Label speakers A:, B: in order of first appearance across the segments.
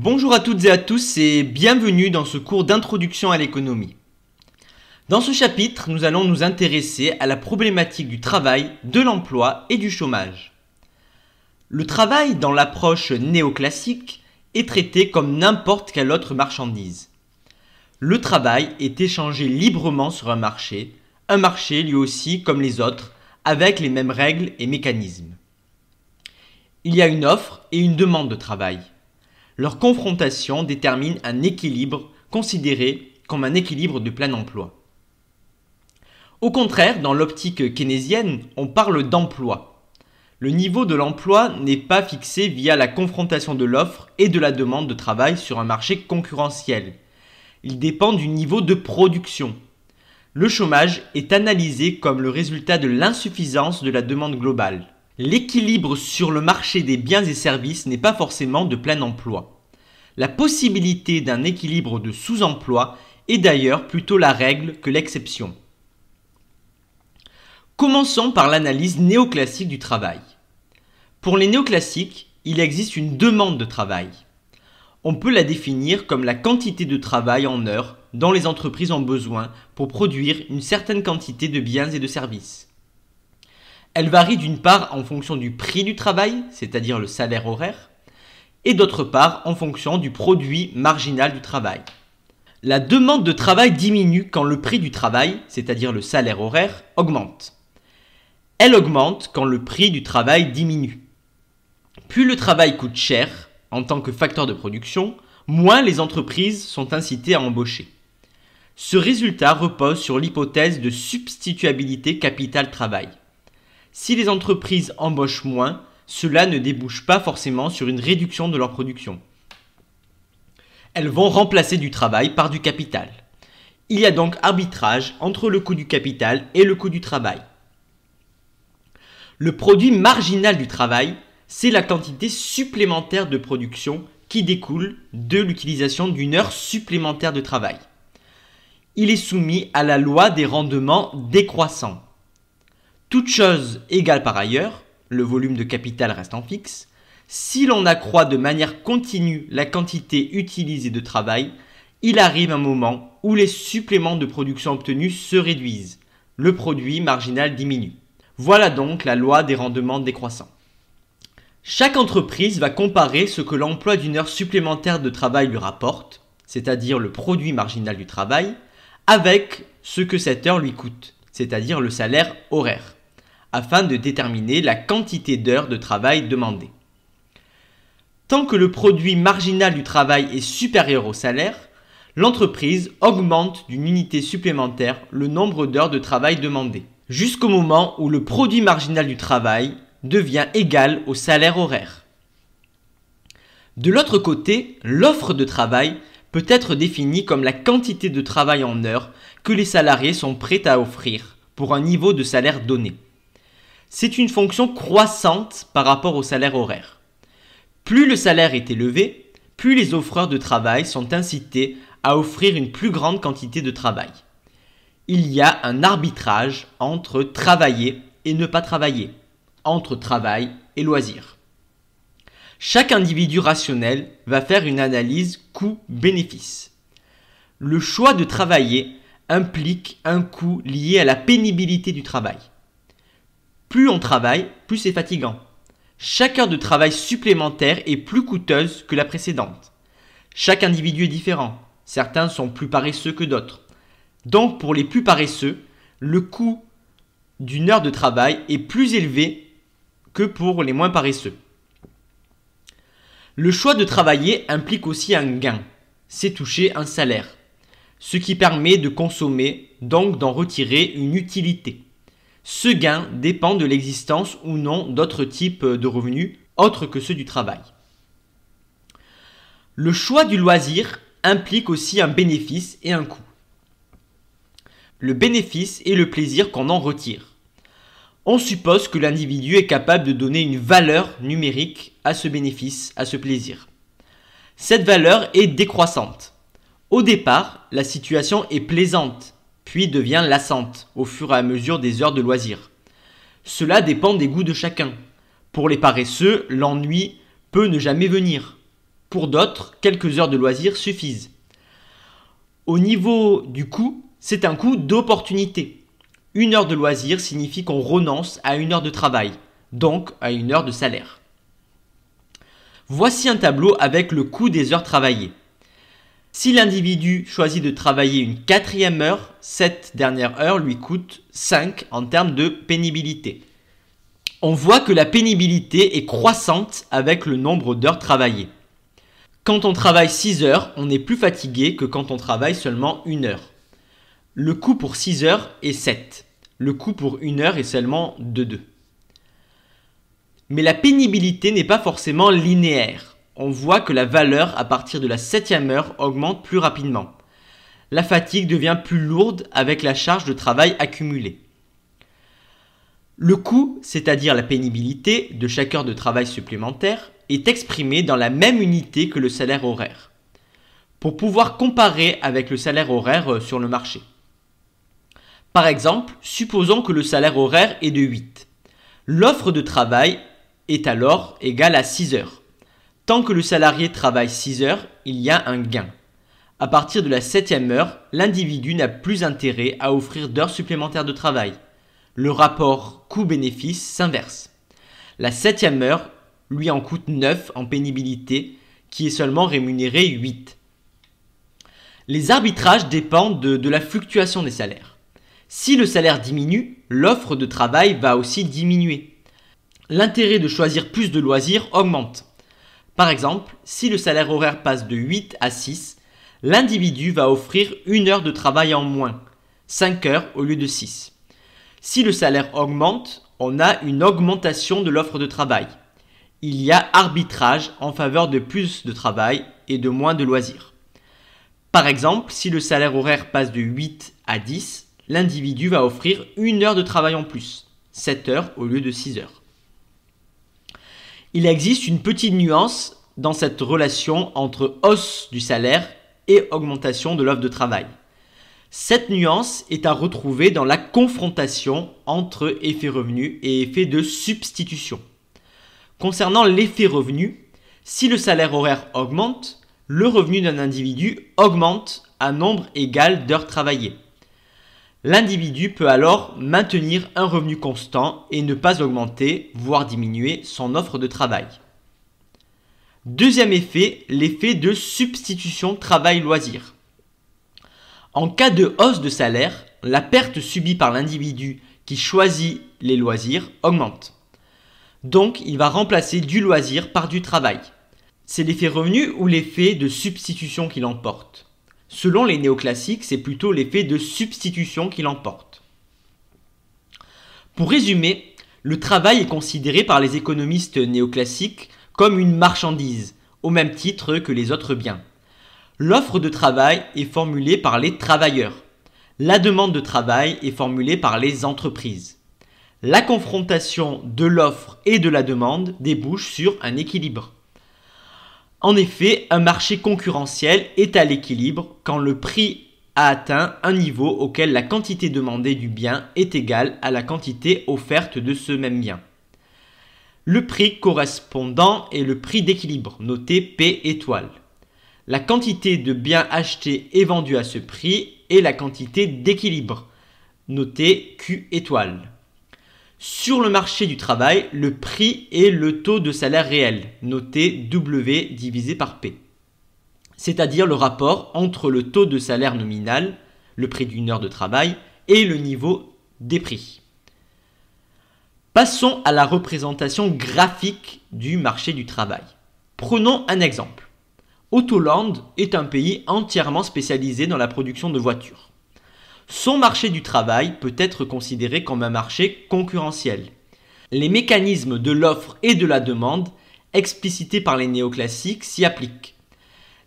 A: Bonjour à toutes et à tous et bienvenue dans ce cours d'introduction à l'économie. Dans ce chapitre, nous allons nous intéresser à la problématique du travail, de l'emploi et du chômage. Le travail, dans l'approche néoclassique, est traité comme n'importe quelle autre marchandise. Le travail est échangé librement sur un marché lui aussi comme les autres, avec les mêmes règles et mécanismes. Il y a une offre et une demande de travail. Leur confrontation détermine un équilibre considéré comme un équilibre de plein emploi. Au contraire, dans l'optique keynésienne, on parle d'emploi. Le niveau de l'emploi n'est pas fixé via la confrontation de l'offre et de la demande de travail sur un marché concurrentiel. Il dépend du niveau de production. Le chômage est analysé comme le résultat de l'insuffisance de la demande globale. L'équilibre sur le marché des biens et services n'est pas forcément de plein emploi. La possibilité d'un équilibre de sous-emploi est d'ailleurs plutôt la règle que l'exception. Commençons par l'analyse néoclassique du travail. Pour les néoclassiques, il existe une demande de travail. On peut la définir comme la quantité de travail en heures dont les entreprises ont besoin pour produire une certaine quantité de biens et de services. Elle varie d'une part en fonction du prix du travail, c'est-à-dire le salaire horaire, et d'autre part en fonction du produit marginal du travail. La demande de travail diminue quand le prix du travail, c'est-à-dire le salaire horaire, augmente. Elle augmente quand le prix du travail diminue. Plus le travail coûte cher en tant que facteur de production, moins les entreprises sont incitées à embaucher. Ce résultat repose sur l'hypothèse de substituabilité capital-travail. Si les entreprises embauchent moins, cela ne débouche pas forcément sur une réduction de leur production. Elles vont remplacer du travail par du capital. Il y a donc arbitrage entre le coût du capital et le coût du travail. Le produit marginal du travail, c'est la quantité supplémentaire de production qui découle de l'utilisation d'une heure supplémentaire de travail. Il est soumis à la loi des rendements décroissants. Toute chose égale par ailleurs, le volume de capital restant fixe, si l'on accroît de manière continue la quantité utilisée de travail, il arrive un moment où les suppléments de production obtenus se réduisent. Le produit marginal diminue. Voilà donc la loi des rendements décroissants. Chaque entreprise va comparer ce que l'emploi d'une heure supplémentaire de travail lui rapporte, c'est-à-dire le produit marginal du travail, avec ce que cette heure lui coûte, c'est-à-dire le salaire horaire, afin de déterminer la quantité d'heures de travail demandées. Tant que le produit marginal du travail est supérieur au salaire, l'entreprise augmente d'une unité supplémentaire le nombre d'heures de travail demandées, jusqu'au moment où le produit marginal du travail devient égal au salaire horaire. De l'autre côté, l'offre de travail peut être définie comme la quantité de travail en heures que les salariés sont prêts à offrir pour un niveau de salaire donné. C'est une fonction croissante par rapport au salaire horaire. Plus le salaire est élevé, plus les offreurs de travail sont incités à offrir une plus grande quantité de travail. Il y a un arbitrage entre travailler et ne pas travailler, entre travail et loisir. Chaque individu rationnel va faire une analyse coût-bénéfice. Le choix de travailler implique un coût lié à la pénibilité du travail. Plus on travaille, plus c'est fatigant. Chaque heure de travail supplémentaire est plus coûteuse que la précédente. Chaque individu est différent. Certains sont plus paresseux que d'autres. Donc pour les plus paresseux, le coût d'une heure de travail est plus élevé que pour les moins paresseux. Le choix de travailler implique aussi un gain, c'est toucher un salaire, ce qui permet de consommer, donc d'en retirer une utilité. Ce gain dépend de l'existence ou non d'autres types de revenus autres que ceux du travail. Le choix du loisir implique aussi un bénéfice et un coût. Le bénéfice est le plaisir qu'on en retire. On suppose que l'individu est capable de donner une valeur numérique à ce bénéfice, à ce plaisir. Cette valeur est décroissante. Au départ, la situation est plaisante, puis devient lassante au fur et à mesure des heures de loisir. Cela dépend des goûts de chacun. Pour les paresseux, l'ennui peut ne jamais venir. Pour d'autres, quelques heures de loisirs suffisent. Au niveau du coût, c'est un coût d'opportunité. Une heure de loisir signifie qu'on renonce à une heure de travail, donc à une heure de salaire. Voici un tableau avec le coût des heures travaillées. Si l'individu choisit de travailler une 4e heure, cette dernière heure lui coûte 5 en termes de pénibilité. On voit que la pénibilité est croissante avec le nombre d'heures travaillées. Quand on travaille 6 heures, on est plus fatigué que quand on travaille seulement 1 heure. Le coût pour 6 heures est 7. Le coût pour 1 heure est seulement de 2. Mais la pénibilité n'est pas forcément linéaire. On voit que la valeur à partir de la 7e heure augmente plus rapidement. La fatigue devient plus lourde avec la charge de travail accumulée. Le coût, c'est-à-dire la pénibilité de chaque heure de travail supplémentaire, est exprimé dans la même unité que le salaire horaire, pour pouvoir comparer avec le salaire horaire sur le marché. Par exemple, supposons que le salaire horaire est de 8. L'offre de travail est alors égale à 6 heures. Tant que le salarié travaille 6 heures, il y a un gain. À partir de la 7e heure, l'individu n'a plus intérêt à offrir d'heures supplémentaires de travail. Le rapport coût-bénéfice s'inverse. La 7e heure lui en coûte 9 en pénibilité, qui est seulement rémunéré 8. Les arbitrages dépendent de la fluctuation des salaires. Si le salaire diminue, l'offre de travail va aussi diminuer. L'intérêt de choisir plus de loisirs augmente. Par exemple, si le salaire horaire passe de 8 à 6, l'individu va offrir 1 heure de travail en moins, 5 heures au lieu de 6. Si le salaire augmente, on a une augmentation de l'offre de travail. Il y a arbitrage en faveur de plus de travail et de moins de loisirs. Par exemple, si le salaire horaire passe de 8 à 10, l'individu va offrir 1 heure de travail en plus, 7 heures au lieu de 6 heures. Il existe une petite nuance dans cette relation entre hausse du salaire et augmentation de l'offre de travail. Cette nuance est à retrouver dans la confrontation entre effet revenu et effet de substitution. Concernant l'effet revenu, si le salaire horaire augmente, le revenu d'un individu augmente à nombre égal d'heures travaillées. L'individu peut alors maintenir un revenu constant et ne pas augmenter, voire diminuer son offre de travail. Deuxième effet, l'effet de substitution travail-loisir. En cas de hausse de salaire, la perte subie par l'individu qui choisit les loisirs augmente. Donc, il va remplacer du loisir par du travail. C'est l'effet revenu ou l'effet de substitution qui l'emporte. Selon les néoclassiques, c'est plutôt l'effet de substitution qui l'emporte. Pour résumer, le travail est considéré par les économistes néoclassiques comme une marchandise, au même titre que les autres biens. L'offre de travail est formulée par les travailleurs. La demande de travail est formulée par les entreprises. La confrontation de l'offre et de la demande débouche sur un équilibre. En effet, un marché concurrentiel est à l'équilibre quand le prix a atteint un niveau auquel la quantité demandée du bien est égale à la quantité offerte de ce même bien. Le prix correspondant est le prix d'équilibre, noté P étoile. La quantité de biens achetés et vendus à ce prix est la quantité d'équilibre, noté Q étoile. Sur le marché du travail, le prix est le taux de salaire réel, noté W divisé par P. C'est-à-dire le rapport entre le taux de salaire nominal, le prix d'une heure de travail, et le niveau des prix. Passons à la représentation graphique du marché du travail. Prenons un exemple. Autoland est un pays entièrement spécialisé dans la production de voitures. Son marché du travail peut être considéré comme un marché concurrentiel. Les mécanismes de l'offre et de la demande, explicités par les néoclassiques, s'y appliquent.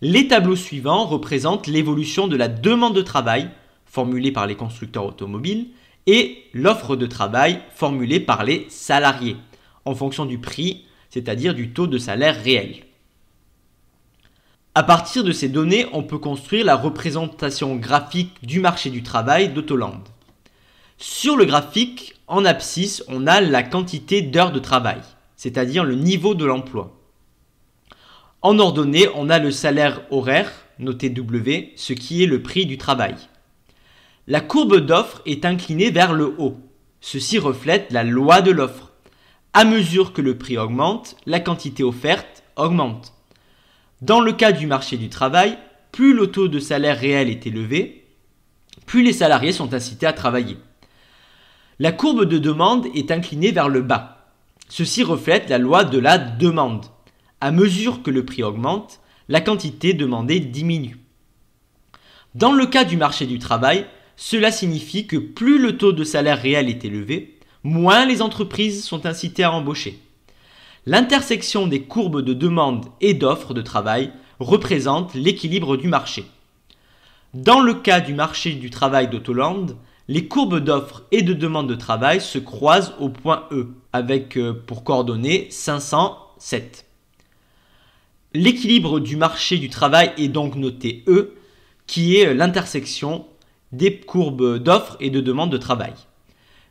A: Les tableaux suivants représentent l'évolution de la demande de travail, formulée par les constructeurs automobiles, et l'offre de travail formulée par les salariés, en fonction du prix, c'est-à-dire du taux de salaire réel. À partir de ces données, on peut construire la représentation graphique du marché du travail d'Autoland. Sur le graphique, en abscisse, on a la quantité d'heures de travail, c'est-à-dire le niveau de l'emploi. En ordonnée, on a le salaire horaire, noté W, ce qui est le prix du travail. La courbe d'offre est inclinée vers le haut. Ceci reflète la loi de l'offre. À mesure que le prix augmente, la quantité offerte augmente. Dans le cas du marché du travail, plus le taux de salaire réel est élevé, plus les salariés sont incités à travailler. La courbe de demande est inclinée vers le bas. Ceci reflète la loi de la demande. À mesure que le prix augmente, la quantité demandée diminue. Dans le cas du marché du travail, cela signifie que plus le taux de salaire réel est élevé, moins les entreprises sont incitées à embaucher. L'intersection des courbes de demande et d'offre de travail représente l'équilibre du marché. Dans le cas du marché du travail d'Autoland, les courbes d'offre et de demande de travail se croisent au point E, avec pour coordonnées 507. L'équilibre du marché du travail est donc noté E, qui est l'intersection des courbes d'offre et de demande de travail.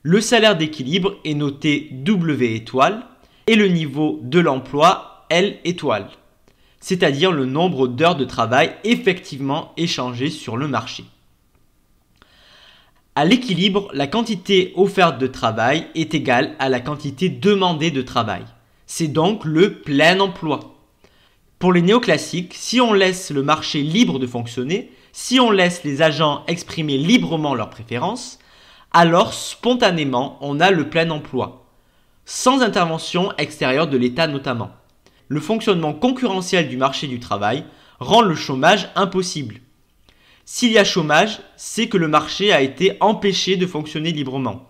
A: Le salaire d'équilibre est noté W étoile et le niveau de l'emploi L étoile, c'est-à-dire le nombre d'heures de travail effectivement échangées sur le marché. À l'équilibre, la quantité offerte de travail est égale à la quantité demandée de travail. C'est donc le plein emploi. Pour les néoclassiques, si on laisse le marché libre de fonctionner, si on laisse les agents exprimer librement leurs préférences, alors spontanément on a le plein emploi, sans intervention extérieure de l'État notamment. Le fonctionnement concurrentiel du marché du travail rend le chômage impossible. S'il y a chômage, c'est que le marché a été empêché de fonctionner librement.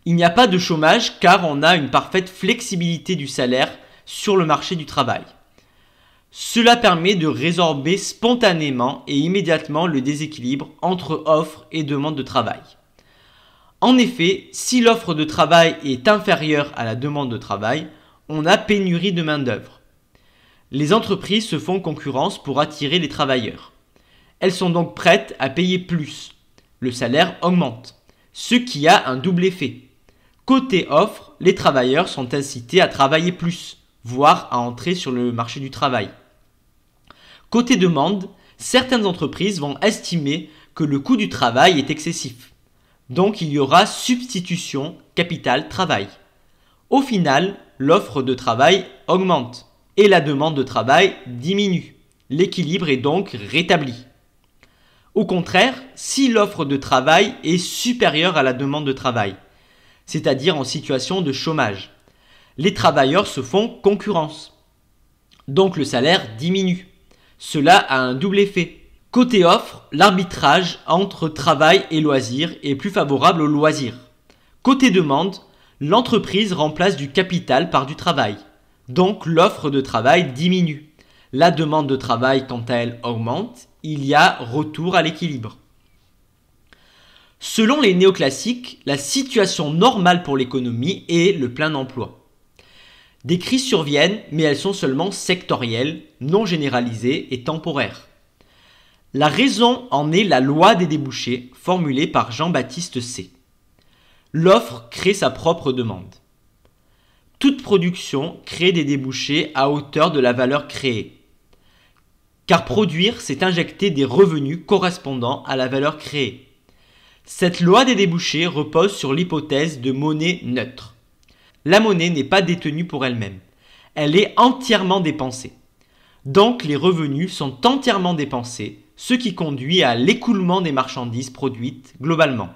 A: Il n'y a pas de chômage car on a une parfaite flexibilité du salaire sur le marché du travail. Cela permet de résorber spontanément et immédiatement le déséquilibre entre offre et demande de travail. En effet, si l'offre de travail est inférieure à la demande de travail, on a pénurie de main-d'œuvre. Les entreprises se font concurrence pour attirer les travailleurs. Elles sont donc prêtes à payer plus. Le salaire augmente, ce qui a un double effet. Côté offre, les travailleurs sont incités à travailler plus, voire à entrer sur le marché du travail. Côté demande, certaines entreprises vont estimer que le coût du travail est excessif. Donc il y aura substitution capital-travail. Au final, l'offre de travail augmente et la demande de travail diminue. L'équilibre est donc rétabli. Au contraire, si l'offre de travail est supérieure à la demande de travail, c'est-à-dire en situation de chômage, les travailleurs se font concurrence. Donc le salaire diminue. Cela a un double effet. Côté offre, l'arbitrage entre travail et loisirs est plus favorable aux loisirs. Côté demande, l'entreprise remplace du capital par du travail. Donc l'offre de travail diminue. La demande de travail, quant à elle, augmente. Il y a retour à l'équilibre. Selon les néoclassiques, la situation normale pour l'économie est le plein emploi. Des crises surviennent, mais elles sont seulement sectorielles, non généralisées et temporaires. La raison en est la loi des débouchés, formulée par Jean-Baptiste C. L'offre crée sa propre demande. Toute production crée des débouchés à hauteur de la valeur créée. Car produire, c'est injecter des revenus correspondant à la valeur créée. Cette loi des débouchés repose sur l'hypothèse de monnaie neutre. La monnaie n'est pas détenue pour elle-même. Elle est entièrement dépensée. Donc les revenus sont entièrement dépensés, ce qui conduit à l'écoulement des marchandises produites globalement.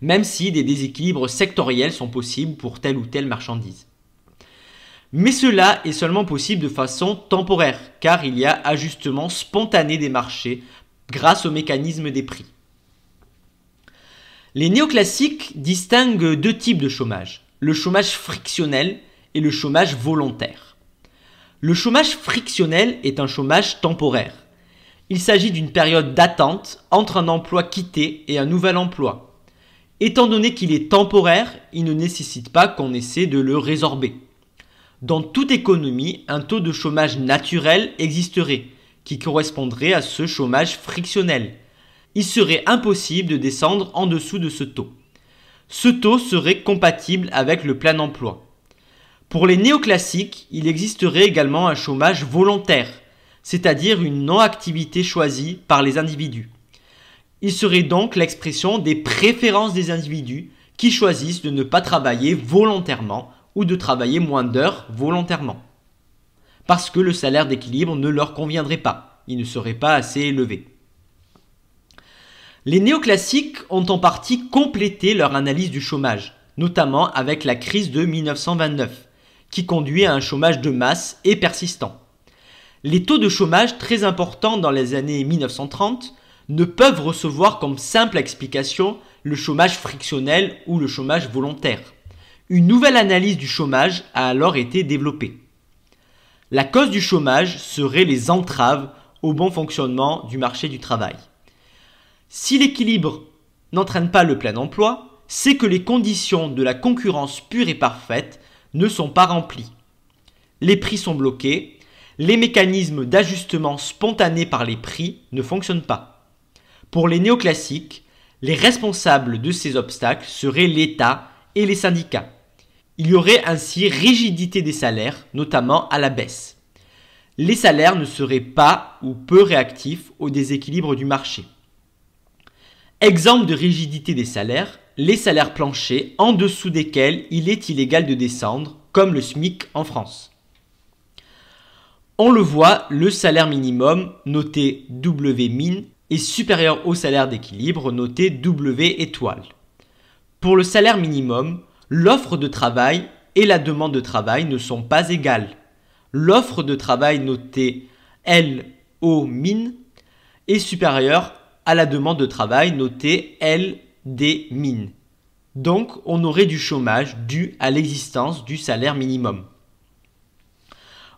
A: Même si des déséquilibres sectoriels sont possibles pour telle ou telle marchandise. Mais cela est seulement possible de façon temporaire, car il y a ajustement spontané des marchés grâce au mécanisme des prix. Les néoclassiques distinguent deux types de chômage, le chômage frictionnel et le chômage volontaire. Le chômage frictionnel est un chômage temporaire. Il s'agit d'une période d'attente entre un emploi quitté et un nouvel emploi. Étant donné qu'il est temporaire, il ne nécessite pas qu'on essaie de le résorber. Dans toute économie, un taux de chômage naturel existerait, qui correspondrait à ce chômage frictionnel. Il serait impossible de descendre en dessous de ce taux. Ce taux serait compatible avec le plein emploi. Pour les néoclassiques, il existerait également un chômage volontaire, c'est-à-dire une non-activité choisie par les individus. Il serait donc l'expression des préférences des individus qui choisissent de ne pas travailler volontairement ou de travailler moins d'heures volontairement. Parce que le salaire d'équilibre ne leur conviendrait pas, il ne serait pas assez élevé. Les néoclassiques ont en partie complété leur analyse du chômage, notamment avec la crise de 1929, qui conduit à un chômage de masse et persistant. Les taux de chômage très importants dans les années 1930 ne peuvent recevoir comme simple explication le chômage frictionnel ou le chômage volontaire. Une nouvelle analyse du chômage a alors été développée. La cause du chômage serait les entraves au bon fonctionnement du marché du travail. Si l'équilibre n'entraîne pas le plein emploi, c'est que les conditions de la concurrence pure et parfaite ne sont pas remplies. Les prix sont bloqués, les mécanismes d'ajustement spontané par les prix ne fonctionnent pas. Pour les néoclassiques, les responsables de ces obstacles seraient l'État et les syndicats. Il y aurait ainsi rigidité des salaires, notamment à la baisse. Les salaires ne seraient pas ou peu réactifs au déséquilibre du marché. Exemple de rigidité des salaires, les salaires planchers en dessous desquels il est illégal de descendre, comme le SMIC en France. On le voit, le salaire minimum, noté W-min, est supérieur au salaire d'équilibre, noté W étoile. Pour le salaire minimum, l'offre de travail et la demande de travail ne sont pas égales. L'offre de travail notée L-O-min est supérieure à la demande de travail notée L-D-min. Donc, on aurait du chômage dû à l'existence du salaire minimum.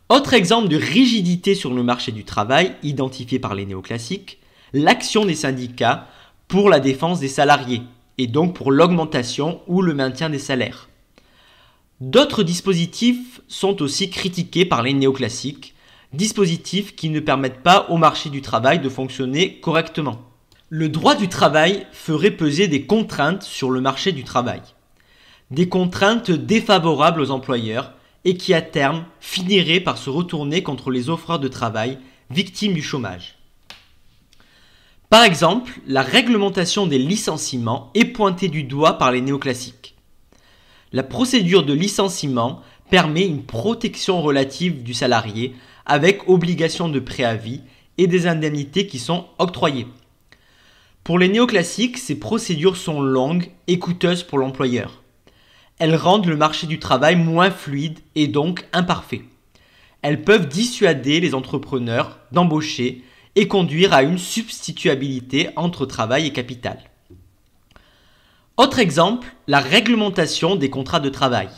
A: Autre exemple de rigidité sur le marché du travail identifié par les néoclassiques, l'action des syndicats pour la défense des salariés et donc pour l'augmentation ou le maintien des salaires. D'autres dispositifs sont aussi critiqués par les néoclassiques, dispositifs qui ne permettent pas au marché du travail de fonctionner correctement. Le droit du travail ferait peser des contraintes sur le marché du travail. Des contraintes défavorables aux employeurs et qui à terme finiraient par se retourner contre les offreurs de travail victimes du chômage. Par exemple, la réglementation des licenciements est pointée du doigt par les néoclassiques. La procédure de licenciement permet une protection relative du salarié avec obligation de préavis et des indemnités qui sont octroyées. Pour les néoclassiques, ces procédures sont longues et coûteuses pour l'employeur. Elles rendent le marché du travail moins fluide et donc imparfait. Elles peuvent dissuader les entrepreneurs d'embaucher et conduire à une substituabilité entre travail et capital. Autre exemple, la réglementation des contrats de travail.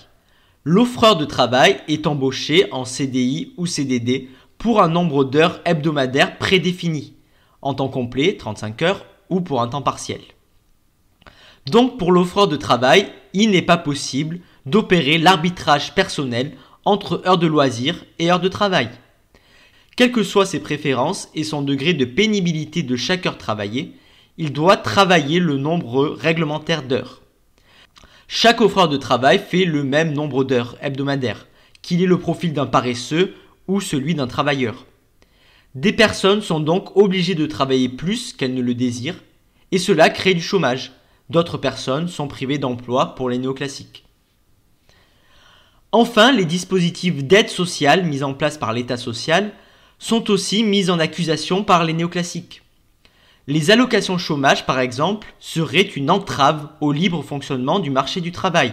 A: L'offreur de travail est embauché en CDI ou CDD pour un nombre d'heures hebdomadaires prédéfini, en temps complet, 35 heures, ou pour un temps partiel. Donc pour l'offreur de travail, il n'est pas possible d'opérer l'arbitrage personnel entre heures de loisirs et heures de travail. Quelles que soient ses préférences et son degré de pénibilité de chaque heure travaillée, il doit travailler le nombre réglementaire d'heures. Chaque offreur de travail fait le même nombre d'heures hebdomadaires, qu'il ait le profil d'un paresseux ou celui d'un travailleur. Des personnes sont donc obligées de travailler plus qu'elles ne le désirent, et cela crée du chômage. D'autres personnes sont privées d'emploi pour les néoclassiques. Enfin, les dispositifs d'aide sociale mis en place par l'État social sont aussi mis en accusation par les néoclassiques. Les allocations chômage, par exemple, seraient une entrave au libre fonctionnement du marché du travail.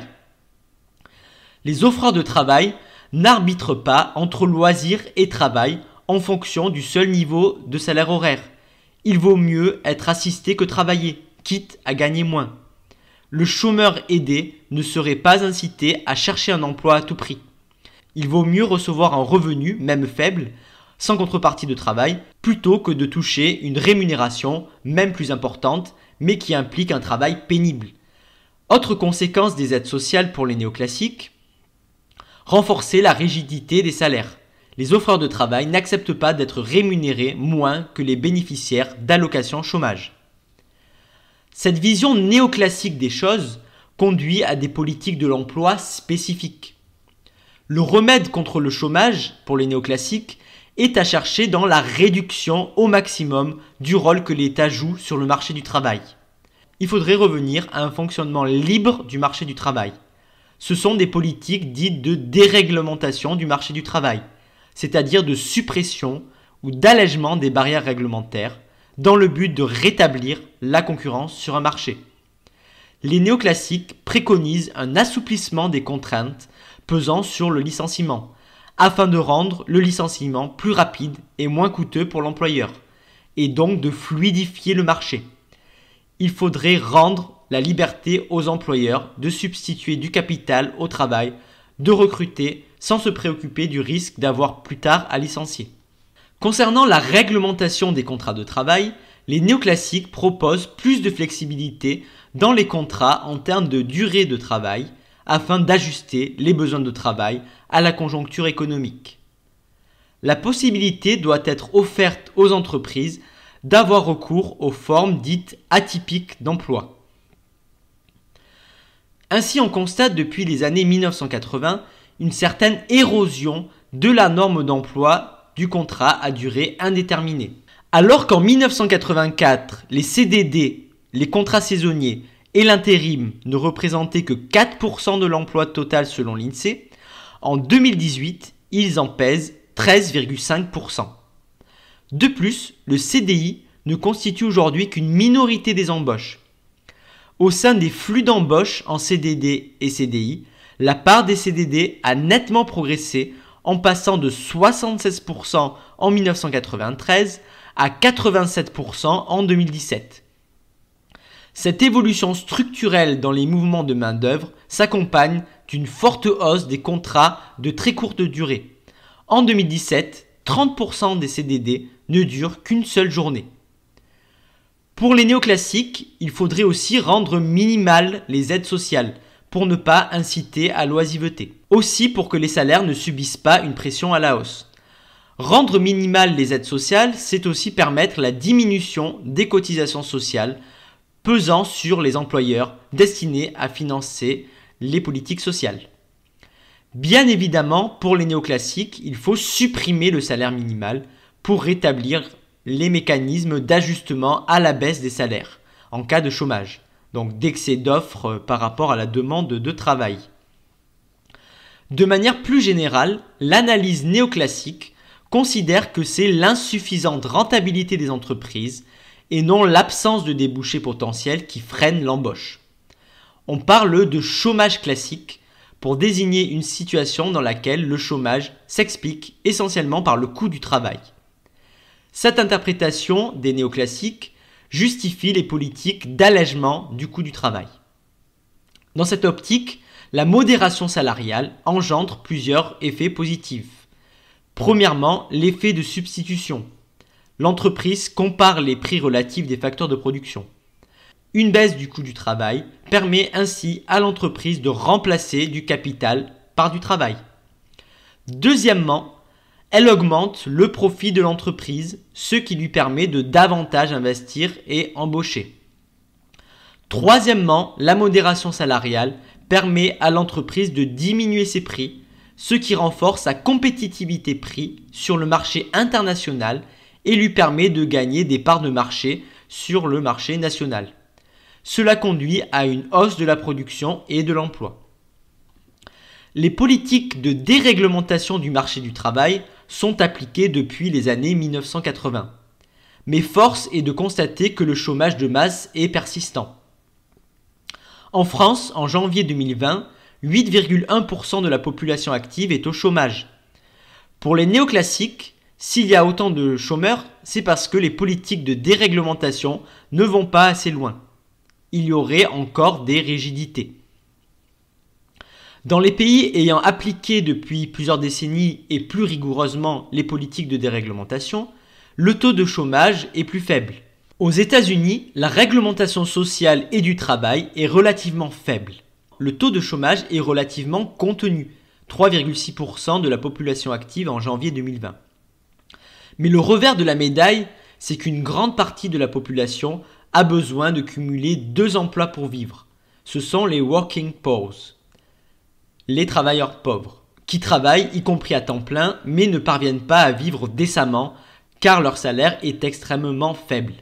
A: Les offreurs de travail n'arbitrent pas entre loisirs et travail en fonction du seul niveau de salaire horaire. Il vaut mieux être assisté que travailler, quitte à gagner moins. Le chômeur aidé ne serait pas incité à chercher un emploi à tout prix. Il vaut mieux recevoir un revenu, même faible, sans contrepartie de travail, plutôt que de toucher une rémunération, même plus importante, mais qui implique un travail pénible. Autre conséquence des aides sociales pour les néoclassiques, renforcer la rigidité des salaires. Les offreurs de travail n'acceptent pas d'être rémunérés moins que les bénéficiaires d'allocations chômage. Cette vision néoclassique des choses conduit à des politiques de l'emploi spécifiques. Le remède contre le chômage, pour les néoclassiques, est à chercher dans la réduction au maximum du rôle que l'État joue sur le marché du travail. Il faudrait revenir à un fonctionnement libre du marché du travail. Ce sont des politiques dites de déréglementation du marché du travail, c'est-à-dire de suppression ou d'allègement des barrières réglementaires, dans le but de rétablir la concurrence sur un marché. Les néoclassiques préconisent un assouplissement des contraintes pesant sur le licenciement, afin de rendre le licenciement plus rapide et moins coûteux pour l'employeur, et donc de fluidifier le marché. Il faudrait rendre la liberté aux employeurs de substituer du capital au travail, de recruter sans se préoccuper du risque d'avoir plus tard à licencier. Concernant la réglementation des contrats de travail, les néoclassiques proposent plus de flexibilité dans les contrats en termes de durée de travail afin d'ajuster les besoins de travail à la conjoncture économique. La possibilité doit être offerte aux entreprises d'avoir recours aux formes dites atypiques d'emploi. Ainsi, on constate depuis les années 1980 une certaine érosion de la norme d'emploi du contrat à durée indéterminée. Alors qu'en 1984, les CDD, les contrats saisonniers et l'intérim ne représentaient que 4% de l'emploi total selon l'INSEE, en 2018, ils en pèsent 13,5%. De plus, le CDI ne constitue aujourd'hui qu'une minorité des embauches. Au sein des flux d'embauche en CDD et CDI, la part des CDD a nettement progressé en passant de 76% en 1993 à 87% en 2017. Cette évolution structurelle dans les mouvements de main-d'œuvre s'accompagne d'une forte hausse des contrats de très courte durée. En 2017, 30% des CDD ne durent qu'une seule journée. Pour les néoclassiques, il faudrait aussi rendre minimales les aides sociales pour ne pas inciter à l'oisiveté. Aussi pour que les salaires ne subissent pas une pression à la hausse. Rendre minimales les aides sociales, c'est aussi permettre la diminution des cotisations sociales pesant sur les employeurs destinés à financer les politiques sociales. Bien évidemment, pour les néoclassiques, il faut supprimer le salaire minimal pour rétablir les mécanismes d'ajustement à la baisse des salaires en cas de chômage, donc d'excès d'offres par rapport à la demande de travail. De manière plus générale, l'analyse néoclassique considère que c'est l'insuffisante rentabilité des entreprises et non l'absence de débouchés potentiels qui freine l'embauche. On parle de chômage classique pour désigner une situation dans laquelle le chômage s'explique essentiellement par le coût du travail. Cette interprétation des néoclassiques justifie les politiques d'allègement du coût du travail. Dans cette optique, la modération salariale engendre plusieurs effets positifs. Premièrement, l'effet de substitution. L'entreprise compare les prix relatifs des facteurs de production. Une baisse du coût du travail permet ainsi à l'entreprise de remplacer du capital par du travail. Deuxièmement, elle augmente le profit de l'entreprise, ce qui lui permet de davantage investir et embaucher. Troisièmement, la modération salariale permet à l'entreprise de diminuer ses prix, ce qui renforce sa compétitivité prix sur le marché international et lui permet de gagner des parts de marché sur le marché national. Cela conduit à une hausse de la production et de l'emploi. Les politiques de déréglementation du marché du travail sont appliquées depuis les années 1980. Mais force est de constater que le chômage de masse est persistant. En France, en janvier 2020, 8,1% de la population active est au chômage. Pour les néoclassiques, s'il y a autant de chômeurs, c'est parce que les politiques de déréglementation ne vont pas assez loin. Il y aurait encore des rigidités. Dans les pays ayant appliqué depuis plusieurs décennies et plus rigoureusement les politiques de déréglementation, le taux de chômage est plus faible. Aux États-Unis, la réglementation sociale et du travail est relativement faible. Le taux de chômage est relativement contenu, 3,6% de la population active en janvier 2020. Mais le revers de la médaille, c'est qu'une grande partie de la population a besoin de cumuler 2 emplois pour vivre. Ce sont les working poors, les travailleurs pauvres, qui travaillent, y compris à temps plein, mais ne parviennent pas à vivre décemment car leur salaire est extrêmement faible.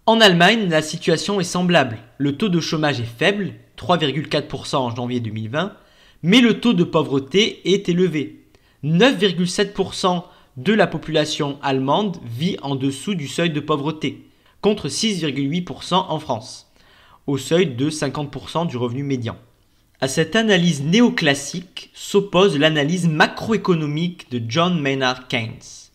A: En Allemagne, la situation est semblable. Le taux de chômage est faible, 3,4% en janvier 2020, mais le taux de pauvreté est élevé. 9,7% de la population allemande vit en dessous du seuil de pauvreté, contre 6,8% en France, au seuil de 50% du revenu médian. À cette analyse néoclassique s'oppose l'analyse macroéconomique de John Maynard Keynes.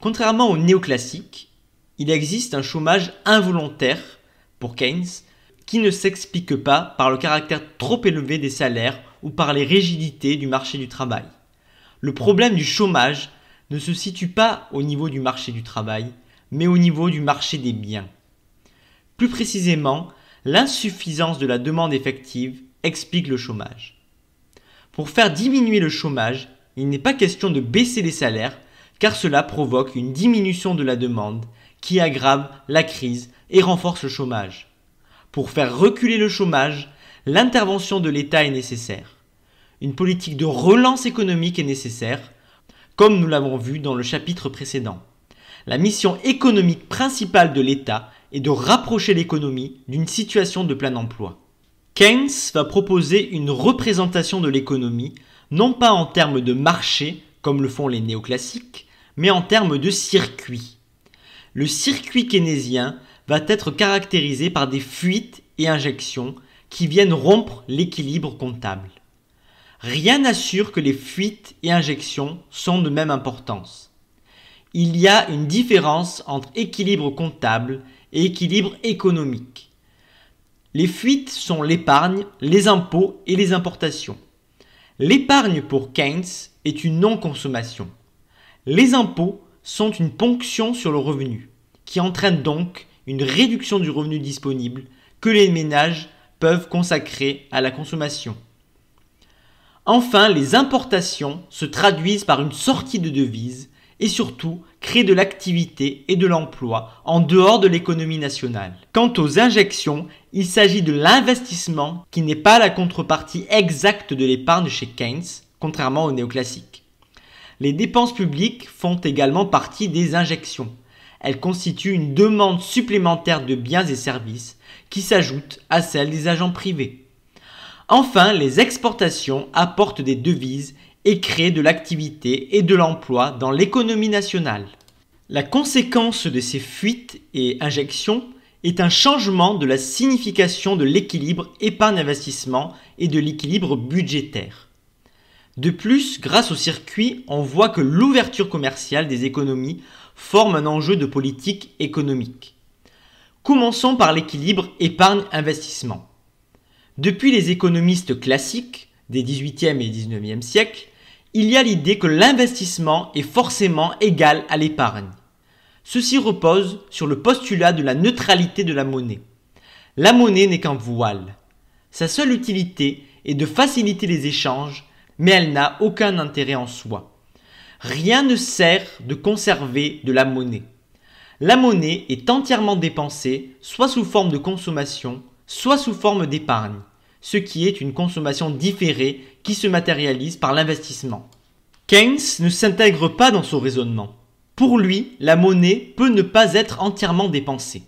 A: Contrairement au néoclassique, il existe un chômage involontaire, pour Keynes, qui ne s'explique pas par le caractère trop élevé des salaires ou par les rigidités du marché du travail. Le problème du chômage ne se situe pas au niveau du marché du travail, mais au niveau du marché des biens. Plus précisément, l'insuffisance de la demande effective explique le chômage. Pour faire diminuer le chômage, il n'est pas question de baisser les salaires, car cela provoque une diminution de la demande qui aggrave la crise et renforce le chômage. Pour faire reculer le chômage, l'intervention de l'État est nécessaire. Une politique de relance économique est nécessaire, comme nous l'avons vu dans le chapitre précédent. La mission économique principale de l'État est de rapprocher l'économie d'une situation de plein emploi. Keynes va proposer une représentation de l'économie, non pas en termes de marché, comme le font les néoclassiques, mais en termes de circuit. Le circuit keynésien va être caractérisé par des fuites et injections qui viennent rompre l'équilibre comptable. Rien n'assure que les fuites et injections sont de même importance. Il y a une différence entre équilibre comptable et équilibre économique. Les fuites sont l'épargne, les impôts et les importations. L'épargne pour Keynes est une non-consommation. Les impôts sont une ponction sur le revenu, qui entraîne donc une réduction du revenu disponible que les ménages peuvent consacrer à la consommation. Enfin, les importations se traduisent par une sortie de devises et surtout créent de l'activité et de l'emploi en dehors de l'économie nationale. Quant aux injections, il s'agit de l'investissement qui n'est pas la contrepartie exacte de l'épargne chez Keynes, contrairement au néoclassique. Les dépenses publiques font également partie des injections. Elles constituent une demande supplémentaire de biens et services qui s'ajoute à celle des agents privés. Enfin, les exportations apportent des devises et créent de l'activité et de l'emploi dans l'économie nationale. La conséquence de ces fuites et injections est un changement de la signification de l'équilibre épargne-investissement et de l'équilibre budgétaire. De plus, grâce au circuit, on voit que l'ouverture commerciale des économies forme un enjeu de politique économique. Commençons par l'équilibre épargne-investissement. Depuis les économistes classiques des XVIIIe et XIXe siècles, il y a l'idée que l'investissement est forcément égal à l'épargne. Ceci repose sur le postulat de la neutralité de la monnaie. La monnaie n'est qu'un voile. Sa seule utilité est de faciliter les échanges, mais elle n'a aucun intérêt en soi. Rien ne sert de conserver de la monnaie. La monnaie est entièrement dépensée, soit sous forme de consommation, soit sous forme d'épargne, ce qui est une consommation différée qui se matérialise par l'investissement. Keynes ne s'intègre pas dans ce raisonnement. Pour lui, la monnaie peut ne pas être entièrement dépensée.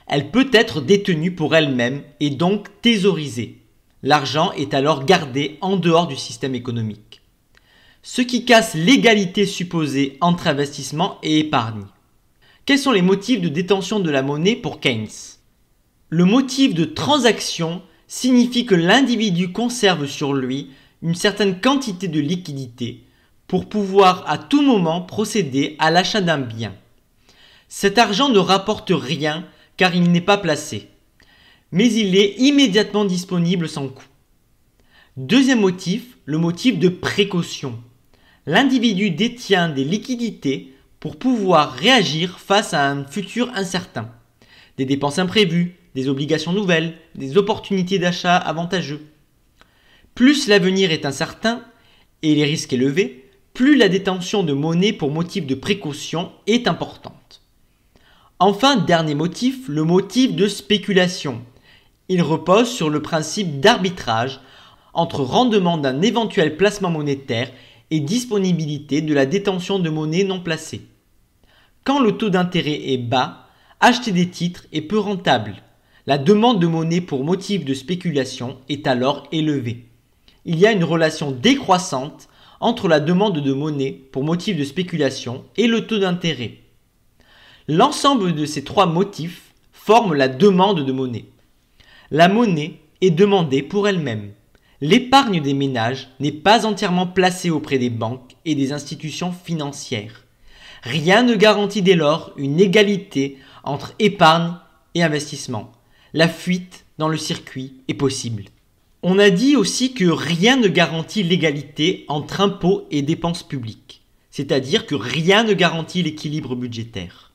A: Elle peut être détenue pour elle-même et donc thésaurisée. L'argent est alors gardé en dehors du système économique. Ce qui casse l'égalité supposée entre investissement et épargne. Quels sont les motifs de détention de la monnaie pour Keynes ? Le motif de transaction signifie que l'individu conserve sur lui une certaine quantité de liquidité pour pouvoir à tout moment procéder à l'achat d'un bien. Cet argent ne rapporte rien car il n'est pas placé, mais il est immédiatement disponible sans coût. Deuxième motif, le motif de précaution. L'individu détient des liquidités pour pouvoir réagir face à un futur incertain, des dépenses imprévues, des obligations nouvelles, des opportunités d'achat avantageux. Plus l'avenir est incertain et les risques élevés, plus la détention de monnaie pour motif de précaution est importante. Enfin, dernier motif, le motif de spéculation. Il repose sur le principe d'arbitrage entre rendement d'un éventuel placement monétaire et disponibilité de la détention de monnaie non placée. Quand le taux d'intérêt est bas, acheter des titres est peu rentable. La demande de monnaie pour motif de spéculation est alors élevée. Il y a une relation décroissante entre la demande de monnaie pour motif de spéculation et le taux d'intérêt. L'ensemble de ces trois motifs forment la demande de monnaie. La monnaie est demandée pour elle-même. L'épargne des ménages n'est pas entièrement placée auprès des banques et des institutions financières. Rien ne garantit dès lors une égalité entre épargne et investissement. La fuite dans le circuit est possible. On a dit aussi que rien ne garantit l'égalité entre impôts et dépenses publiques, c'est-à-dire que rien ne garantit l'équilibre budgétaire.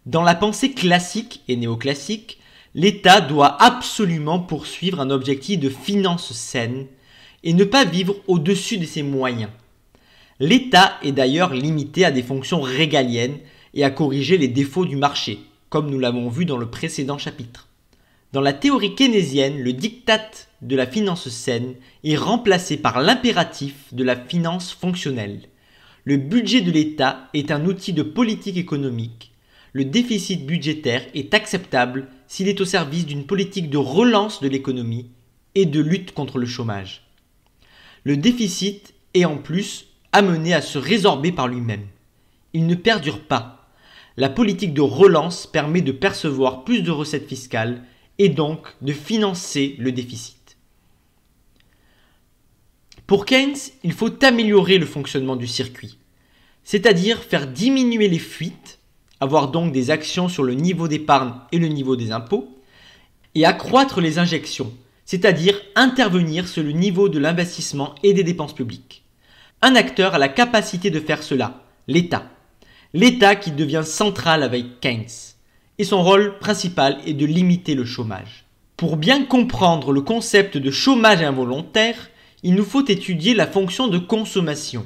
A: Dans la pensée classique et néoclassique, l'État doit absolument poursuivre un objectif de finances saines et ne pas vivre au-dessus de ses moyens. L'État est d'ailleurs limité à des fonctions régaliennes et à corriger les défauts du marché, comme nous l'avons vu dans le précédent chapitre. Dans la théorie keynésienne, le diktat de la finance saine est remplacé par l'impératif de la finance fonctionnelle. Le budget de l'État est un outil de politique économique. Le déficit budgétaire est acceptable s'il est au service d'une politique de relance de l'économie et de lutte contre le chômage. Le déficit est en plus amené à se résorber par lui-même. Il ne perdure pas. La politique de relance permet de percevoir plus de recettes fiscales et donc de financer le déficit. Pour Keynes, il faut améliorer le fonctionnement du circuit, c'est-à-dire faire diminuer les fuites, avoir donc des actions sur le niveau d'épargne et le niveau des impôts, et accroître les injections, c'est-à-dire intervenir sur le niveau de l'investissement et des dépenses publiques. Un acteur a la capacité de faire cela, l'État. L'État qui devient central avec Keynes. Et son rôle principal est de limiter le chômage. Pour bien comprendre le concept de chômage involontaire, il nous faut étudier la fonction de consommation.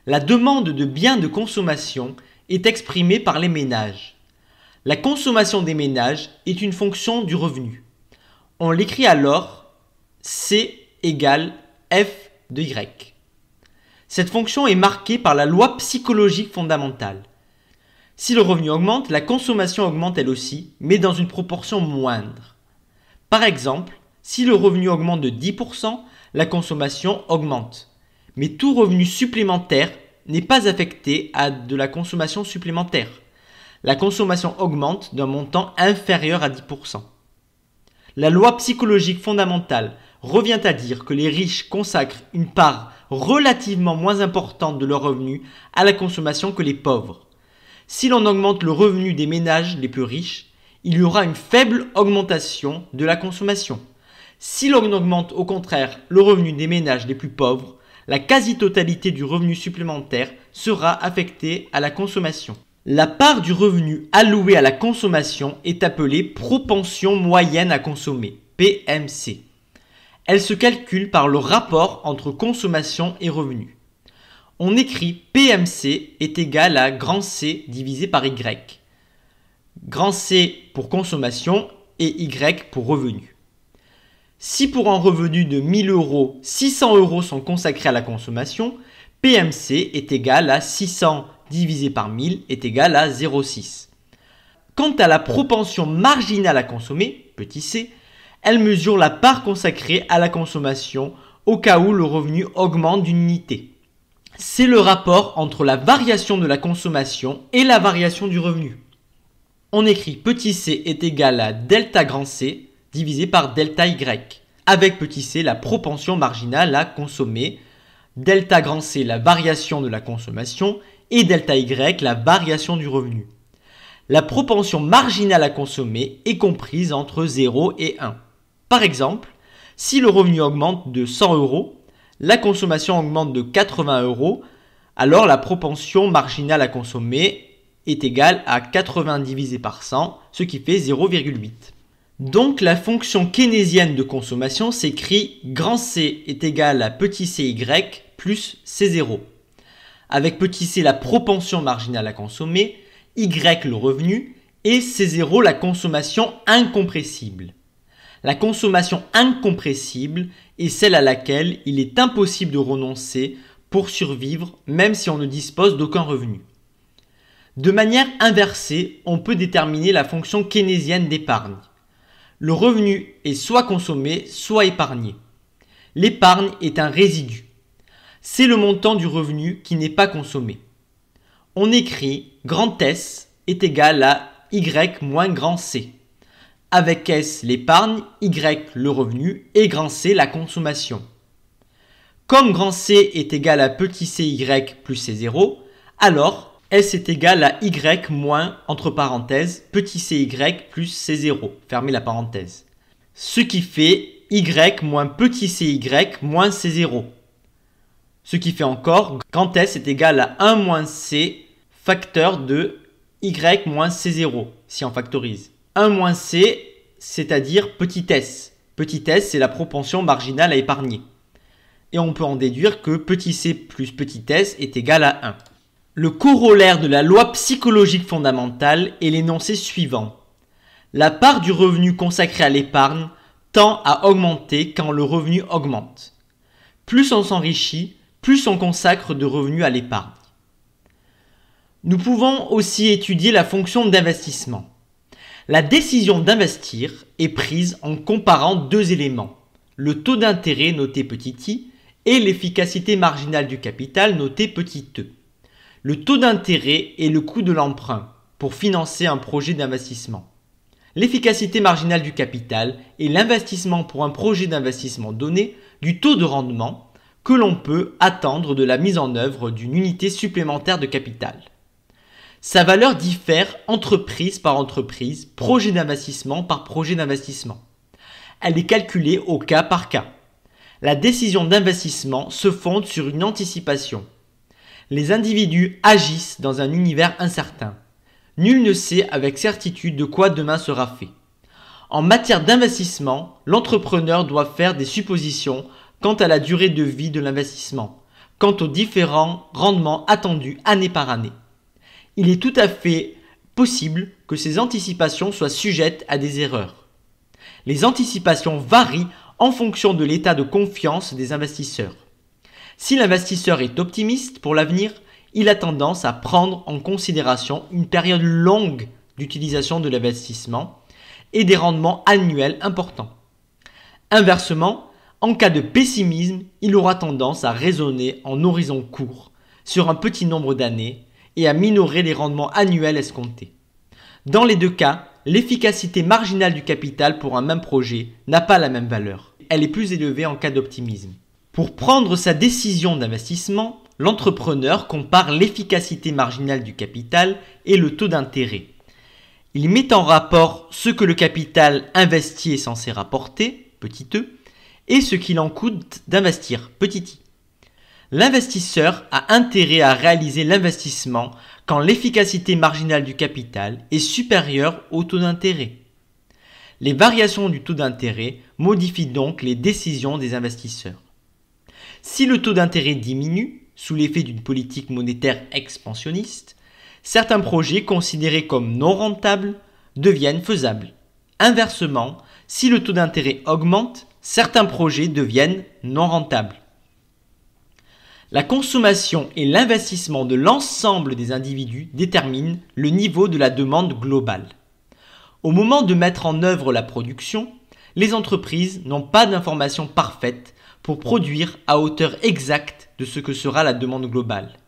A: La demande de biens de consommation est exprimée par les ménages. La consommation des ménages est une fonction du revenu. On l'écrit alors C égale F de Y. Cette fonction est marquée par la loi psychologique fondamentale. Si le revenu augmente, la consommation augmente elle aussi, mais dans une proportion moindre. Par exemple, si le revenu augmente de 10%, la consommation augmente. Mais tout revenu supplémentaire n'est pas affecté à de la consommation supplémentaire. La consommation augmente d'un montant inférieur à 10%. La loi psychologique fondamentale revient à dire que les riches consacrent une part relativement moins importante de leurs revenus à la consommation que les pauvres. Si l'on augmente le revenu des ménages les plus riches, il y aura une faible augmentation de la consommation. Si l'on augmente au contraire le revenu des ménages les plus pauvres, la quasi-totalité du revenu supplémentaire sera affectée à la consommation. La part du revenu allouée à la consommation est appelée propension moyenne à consommer, PMC. Elle se calcule par le rapport entre consommation et revenu. On écrit PMC est égal à grand C divisé par Y. Grand C pour consommation et Y pour revenu. Si pour un revenu de 1000 euros, 600 euros sont consacrés à la consommation, PMC est égal à 600 divisé par 1000 est égal à 0,6. Quant à la propension marginale à consommer, petit c, elle mesure la part consacrée à la consommation au cas où le revenu augmente d'une unité. C'est le rapport entre la variation de la consommation et la variation du revenu. On écrit petit c est égal à delta grand C divisé par delta Y, avec petit c la propension marginale à consommer, delta grand C la variation de la consommation et delta Y la variation du revenu. La propension marginale à consommer est comprise entre 0 et 1. Par exemple, si le revenu augmente de 100 euros, la consommation augmente de 80 euros, alors la propension marginale à consommer est égale à 80 divisé par 100, ce qui fait 0,8. Donc la fonction keynésienne de consommation s'écrit grand C est égal à petit cy plus C0. Avec petit c la propension marginale à consommer, Y le revenu et C0 la consommation incompressible. La consommation incompressible est celle à laquelle il est impossible de renoncer pour survivre même si on ne dispose d'aucun revenu. De manière inversée, on peut déterminer la fonction keynésienne d'épargne. Le revenu est soit consommé, soit épargné. L'épargne est un résidu. C'est le montant du revenu qui n'est pas consommé. On écrit grand S est égal à Y moins grand C. Avec S l'épargne, Y le revenu et grand C la consommation. Comme grand C est égal à petit cy plus C0, alors S est égal à Y moins, entre parenthèses, petit cy plus C0, fermez la parenthèse. Ce qui fait Y moins petit cy moins C0. Ce qui fait encore grand S est égal à 1 moins C facteur de Y moins C0, si on factorise. 1 moins C, c'est-à-dire petit s. Petit s, c'est la propension marginale à épargner. Et on peut en déduire que petit c plus petit s est égal à 1. Le corollaire de la loi psychologique fondamentale est l'énoncé suivant. La part du revenu consacrée à l'épargne tend à augmenter quand le revenu augmente. Plus on s'enrichit, plus on consacre de revenus à l'épargne. Nous pouvons aussi étudier la fonction d'investissement. La décision d'investir est prise en comparant deux éléments, le taux d'intérêt noté petit i et l'efficacité marginale du capital noté petit e. Le taux d'intérêt est le coût de l'emprunt pour financer un projet d'investissement. L'efficacité marginale du capital est l'investissement pour un projet d'investissement donné du taux de rendement que l'on peut attendre de la mise en œuvre d'une unité supplémentaire de capital. Sa valeur diffère entreprise par entreprise, projet d'investissement par projet d'investissement. Elle est calculée au cas par cas. La décision d'investissement se fonde sur une anticipation. Les individus agissent dans un univers incertain. Nul ne sait avec certitude de quoi demain sera fait. En matière d'investissement, l'entrepreneur doit faire des suppositions quant à la durée de vie de l'investissement, quant aux différents rendements attendus année par année. Il est tout à fait possible que ces anticipations soient sujettes à des erreurs. Les anticipations varient en fonction de l'état de confiance des investisseurs. Si l'investisseur est optimiste pour l'avenir, il a tendance à prendre en considération une période longue d'utilisation de l'investissement et des rendements annuels importants. Inversement, en cas de pessimisme, il aura tendance à raisonner en horizon court, sur un petit nombre d'années, et à minorer les rendements annuels escomptés. Dans les deux cas, l'efficacité marginale du capital pour un même projet n'a pas la même valeur. Elle est plus élevée en cas d'optimisme. Pour prendre sa décision d'investissement, l'entrepreneur compare l'efficacité marginale du capital et le taux d'intérêt. Il met en rapport ce que le capital investi est censé rapporter, petit e, et ce qu'il en coûte d'investir, petit i. L'investisseur a intérêt à réaliser l'investissement quand l'efficacité marginale du capital est supérieure au taux d'intérêt. Les variations du taux d'intérêt modifient donc les décisions des investisseurs. Si le taux d'intérêt diminue, sous l'effet d'une politique monétaire expansionniste, certains projets considérés comme non rentables deviennent faisables. Inversement, si le taux d'intérêt augmente, certains projets deviennent non rentables. La consommation et l'investissement de l'ensemble des individus déterminent le niveau de la demande globale. Au moment de mettre en œuvre la production, les entreprises n'ont pas d'informations parfaites pour produire à hauteur exacte de ce que sera la demande globale.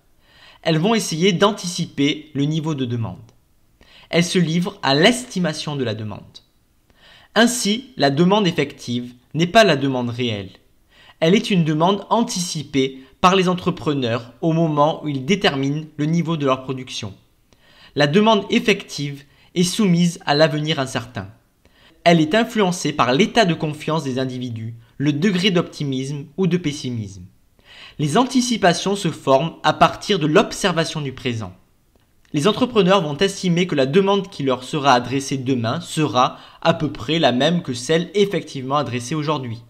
A: Elles vont essayer d'anticiper le niveau de demande. Elles se livrent à l'estimation de la demande. Ainsi, la demande effective n'est pas la demande réelle. Elle est une demande anticipée par les entrepreneurs au moment où ils déterminent le niveau de leur production. La demande effective est soumise à l'avenir incertain. Elle est influencée par l'état de confiance des individus, le degré d'optimisme ou de pessimisme. Les anticipations se forment à partir de l'observation du présent. Les entrepreneurs vont estimer que la demande qui leur sera adressée demain sera à peu près la même que celle effectivement adressée aujourd'hui.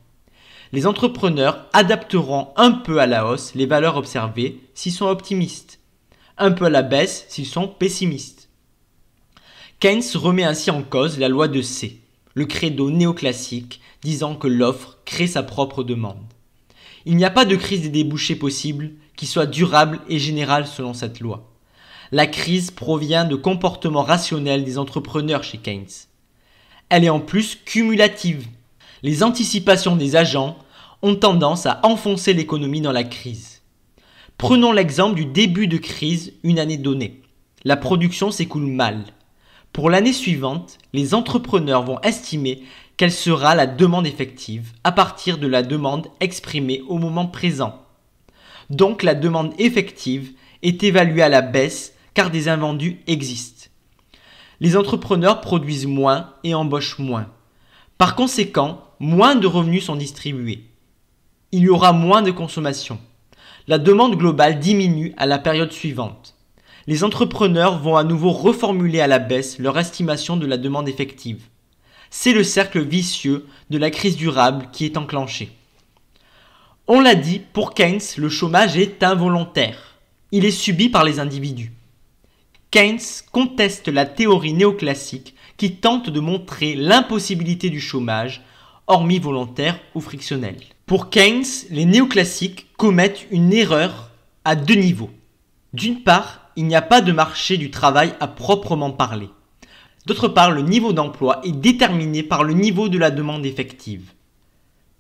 A: Les entrepreneurs adapteront un peu à la hausse les valeurs observées s'ils sont optimistes, un peu à la baisse s'ils sont pessimistes. Keynes remet ainsi en cause la loi de C. le credo néoclassique disant que l'offre crée sa propre demande. Il n'y a pas de crise des débouchés possible qui soit durable et générale selon cette loi. La crise provient de comportements rationnels des entrepreneurs chez Keynes. Elle est en plus cumulative. Les anticipations des agents ont tendance à enfoncer l'économie dans la crise. Prenons l'exemple du début de crise une année donnée. La production s'écoule mal. Pour l'année suivante, les entrepreneurs vont estimer quelle sera la demande effective à partir de la demande exprimée au moment présent. Donc la demande effective est évaluée à la baisse car des invendus existent. Les entrepreneurs produisent moins et embauchent moins. Par conséquent, moins de revenus sont distribués. Il y aura moins de consommation. La demande globale diminue à la période suivante. Les entrepreneurs vont à nouveau reformuler à la baisse leur estimation de la demande effective. C'est le cercle vicieux de la crise durable qui est enclenché. On l'a dit, pour Keynes, le chômage est involontaire. Il est subi par les individus. Keynes conteste la théorie néoclassique qui tente de montrer l'impossibilité du chômage, hormis volontaire ou frictionnel. Pour Keynes, les néoclassiques commettent une erreur à deux niveaux. D'une part, il n'y a pas de marché du travail à proprement parler. D'autre part, le niveau d'emploi est déterminé par le niveau de la demande effective.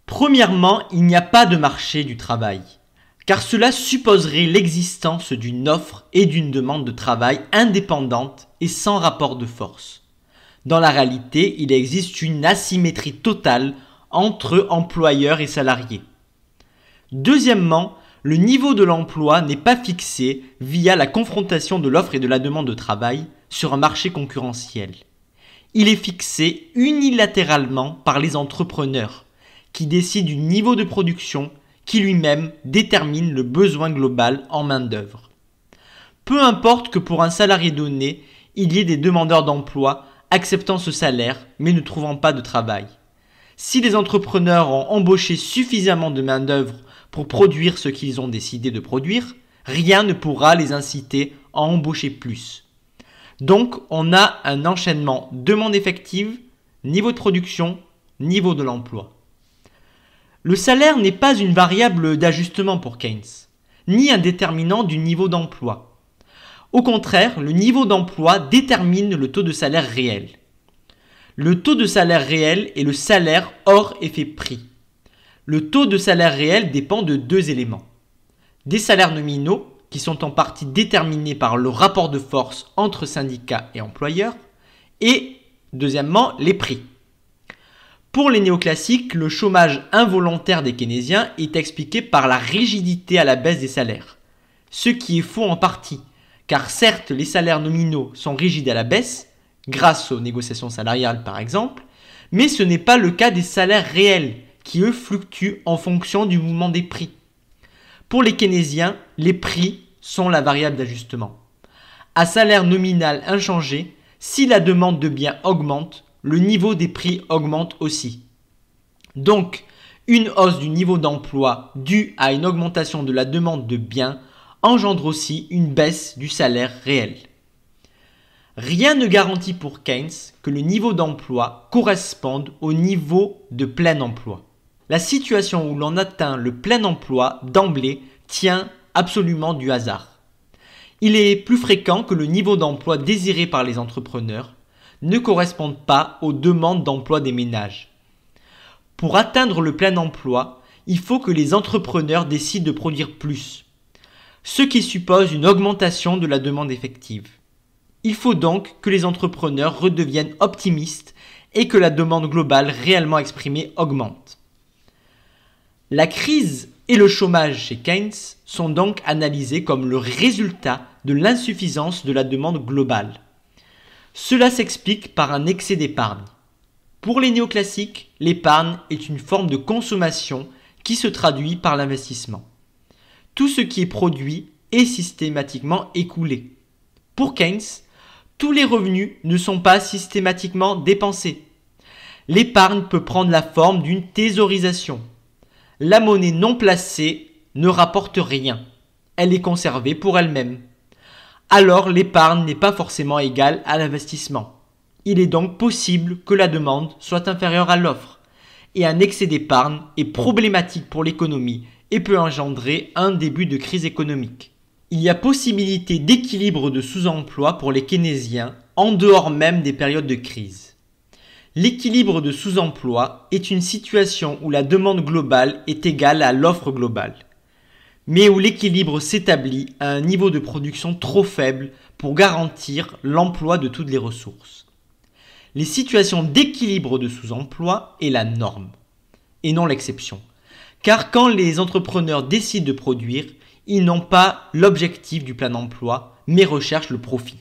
A: Premièrement, il n'y a pas de marché du travail, car cela supposerait l'existence d'une offre et d'une demande de travail indépendantes et sans rapport de force. Dans la réalité, il existe une asymétrie totale entre employeurs et salariés. Deuxièmement, le niveau de l'emploi n'est pas fixé via la confrontation de l'offre et de la demande de travail sur un marché concurrentiel. Il est fixé unilatéralement par les entrepreneurs qui décident du niveau de production qui lui-même détermine le besoin global en main-d'œuvre. Peu importe que pour un salarié donné, il y ait des demandeurs d'emploi acceptant ce salaire mais ne trouvant pas de travail. Si les entrepreneurs ont embauché suffisamment de main-d'œuvre pour produire ce qu'ils ont décidé de produire, rien ne pourra les inciter à embaucher plus. Donc, on a un enchaînement demande effective, niveau de production, niveau de l'emploi. Le salaire n'est pas une variable d'ajustement pour Keynes, ni un déterminant du niveau d'emploi. Au contraire, le niveau d'emploi détermine le taux de salaire réel. Le taux de salaire réel est le salaire hors effet prix. Le taux de salaire réel dépend de deux éléments. Des salaires nominaux, qui sont en partie déterminés par le rapport de force entre syndicats et employeurs, et, deuxièmement, les prix. Pour les néoclassiques, le chômage involontaire des keynésiens est expliqué par la rigidité à la baisse des salaires. Ce qui est faux en partie, car certes les salaires nominaux sont rigides à la baisse, grâce aux négociations salariales par exemple, mais ce n'est pas le cas des salaires réels, qui eux fluctuent en fonction du mouvement des prix. Pour les keynésiens, les prix sont la variable d'ajustement. À salaire nominal inchangé, si la demande de biens augmente, le niveau des prix augmente aussi. Donc, une hausse du niveau d'emploi due à une augmentation de la demande de biens engendre aussi une baisse du salaire réel. Rien ne garantit pour Keynes que le niveau d'emploi corresponde au niveau de plein emploi. La situation où l'on atteint le plein emploi d'emblée tient absolument du hasard. Il est plus fréquent que le niveau d'emploi désiré par les entrepreneurs ne corresponde pas aux demandes d'emploi des ménages. Pour atteindre le plein emploi, il faut que les entrepreneurs décident de produire plus, ce qui suppose une augmentation de la demande effective. Il faut donc que les entrepreneurs redeviennent optimistes et que la demande globale réellement exprimée augmente. La crise et le chômage chez Keynes sont donc analysés comme le résultat de l'insuffisance de la demande globale. Cela s'explique par un excès d'épargne. Pour les néoclassiques, l'épargne est une forme de consommation qui se traduit par l'investissement. Tout ce qui est produit est systématiquement écoulé. Pour Keynes, tous les revenus ne sont pas systématiquement dépensés. L'épargne peut prendre la forme d'une thésaurisation. La monnaie non placée ne rapporte rien. Elle est conservée pour elle-même. Alors l'épargne n'est pas forcément égale à l'investissement. Il est donc possible que la demande soit inférieure à l'offre, et un excès d'épargne est problématique pour l'économie et peut engendrer un début de crise économique. Il y a possibilité d'équilibre de sous-emploi pour les keynésiens en dehors même des périodes de crise. L'équilibre de sous-emploi est une situation où la demande globale est égale à l'offre globale, mais où l'équilibre s'établit à un niveau de production trop faible pour garantir l'emploi de toutes les ressources. Les situations d'équilibre de sous-emploi est la norme, et non l'exception. Car quand les entrepreneurs décident de produire, ils n'ont pas l'objectif du plein emploi, mais recherchent le profit.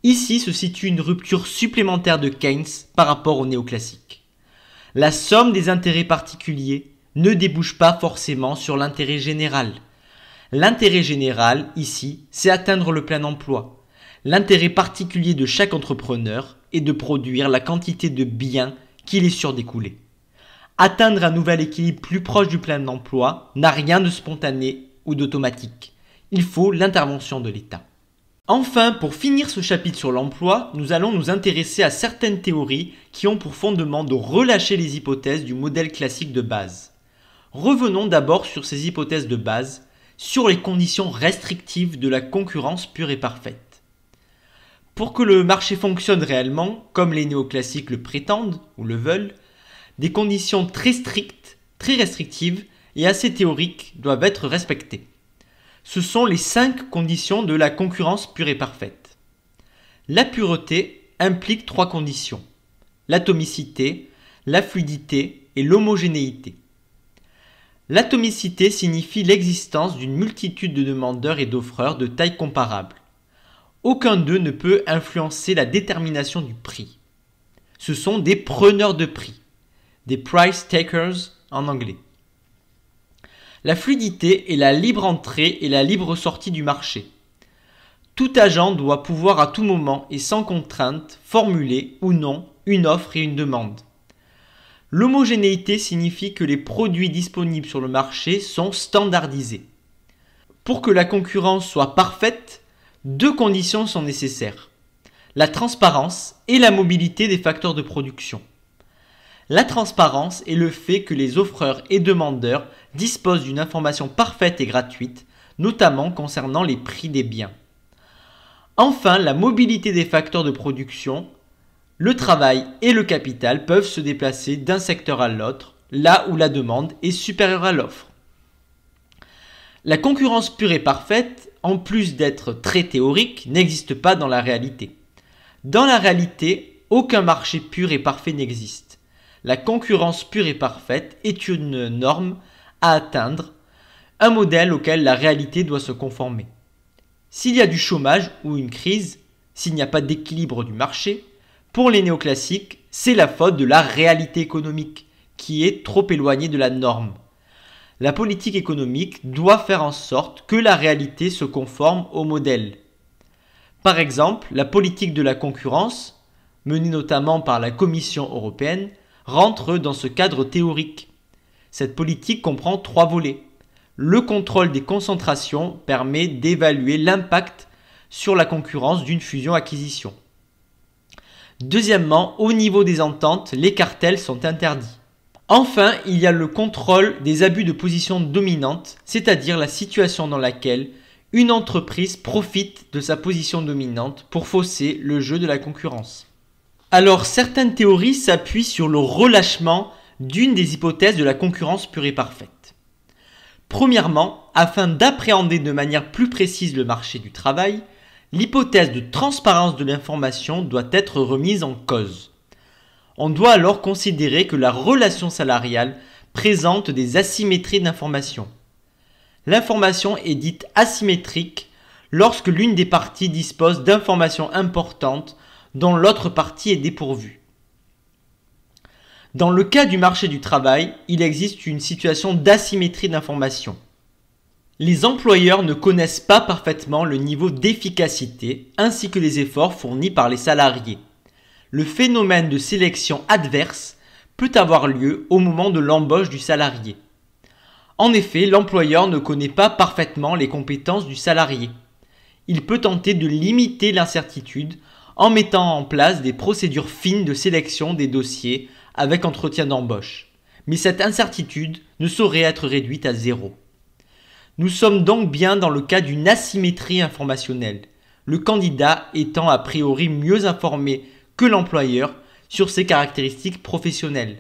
A: Ici se situe une rupture supplémentaire de Keynes par rapport au néoclassique. La somme des intérêts particuliers ne débouche pas forcément sur l'intérêt général. L'intérêt général, ici, c'est atteindre le plein emploi. L'intérêt particulier de chaque entrepreneur est de produire la quantité de biens qu'il est sûr d'écouler. Atteindre un nouvel équilibre plus proche du plein emploi n'a rien de spontané ou d'automatique. Il faut l'intervention de l'État. Enfin, pour finir ce chapitre sur l'emploi, nous allons nous intéresser à certaines théories qui ont pour fondement de relâcher les hypothèses du modèle classique de base. Revenons d'abord sur ces hypothèses de base, sur les conditions restrictives de la concurrence pure et parfaite. Pour que le marché fonctionne réellement, comme les néoclassiques le prétendent ou le veulent, des conditions très strictes, très restrictives et assez théoriques doivent être respectées. Ce sont les 5 conditions de la concurrence pure et parfaite. La pureté implique 3 conditions: l'atomicité, la fluidité et l'homogénéité. L'atomicité signifie l'existence d'une multitude de demandeurs et d'offreurs de taille comparable. Aucun d'eux ne peut influencer la détermination du prix. Ce sont des preneurs de prix, des price takers en anglais. La fluidité est la libre entrée et la libre sortie du marché. Tout agent doit pouvoir à tout moment et sans contrainte formuler ou non une offre et une demande. L'homogénéité signifie que les produits disponibles sur le marché sont standardisés. Pour que la concurrence soit parfaite, 2 conditions sont nécessaires: la transparence et la mobilité des facteurs de production. La transparence est le fait que les offreurs et demandeurs disposent d'une information parfaite et gratuite, notamment concernant les prix des biens. Enfin, la mobilité des facteurs de production. Le travail et le capital peuvent se déplacer d'un secteur à l'autre, là où la demande est supérieure à l'offre. La concurrence pure et parfaite, en plus d'être très théorique, n'existe pas dans la réalité. Dans la réalité, aucun marché pur et parfait n'existe. La concurrence pure et parfaite est une norme à atteindre, un modèle auquel la réalité doit se conformer. S'il y a du chômage ou une crise, s'il n'y a pas d'équilibre du marché, pour les néoclassiques, c'est la faute de la réalité économique, qui est trop éloignée de la norme. La politique économique doit faire en sorte que la réalité se conforme au modèle. Par exemple, la politique de la concurrence, menée notamment par la Commission européenne, rentre dans ce cadre théorique. Cette politique comprend 3 volets. Le contrôle des concentrations permet d'évaluer l'impact sur la concurrence d'une fusion-acquisition. Deuxièmement, au niveau des ententes, les cartels sont interdits. Enfin, il y a le contrôle des abus de position dominante, c'est-à-dire la situation dans laquelle une entreprise profite de sa position dominante pour fausser le jeu de la concurrence. Alors, certaines théories s'appuient sur le relâchement d'une des hypothèses de la concurrence pure et parfaite. Premièrement, afin d'appréhender de manière plus précise le marché du travail, l'hypothèse de transparence de l'information doit être remise en cause. On doit alors considérer que la relation salariale présente des asymétries d'information. L'information est dite asymétrique lorsque l'une des parties dispose d'informations importantes dont l'autre partie est dépourvue. Dans le cas du marché du travail, il existe une situation d'asymétrie d'information. Les employeurs ne connaissent pas parfaitement le niveau d'efficacité ainsi que les efforts fournis par les salariés. Le phénomène de sélection adverse peut avoir lieu au moment de l'embauche du salarié. En effet, l'employeur ne connaît pas parfaitement les compétences du salarié. Il peut tenter de limiter l'incertitude en mettant en place des procédures fines de sélection des dossiers avec entretien d'embauche. Mais cette incertitude ne saurait être réduite à zéro. Nous sommes donc bien dans le cas d'une asymétrie informationnelle, le candidat étant a priori mieux informé que l'employeur sur ses caractéristiques professionnelles.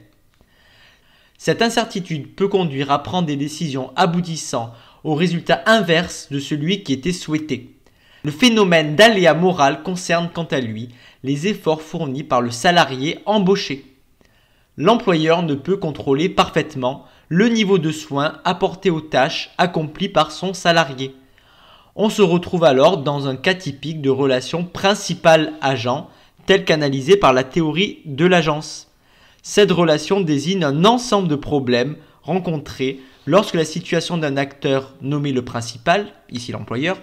A: Cette incertitude peut conduire à prendre des décisions aboutissant au résultat inverse de celui qui était souhaité. Le phénomène d'aléa moral concerne quant à lui les efforts fournis par le salarié embauché. L'employeur ne peut contrôler parfaitement le niveau de soins apporté aux tâches accomplies par son salarié. On se retrouve alors dans un cas typique de relation principal-agent tel qu'analysé par la théorie de l'agence. Cette relation désigne un ensemble de problèmes rencontrés lorsque la situation d'un acteur nommé le principal, ici l'employeur,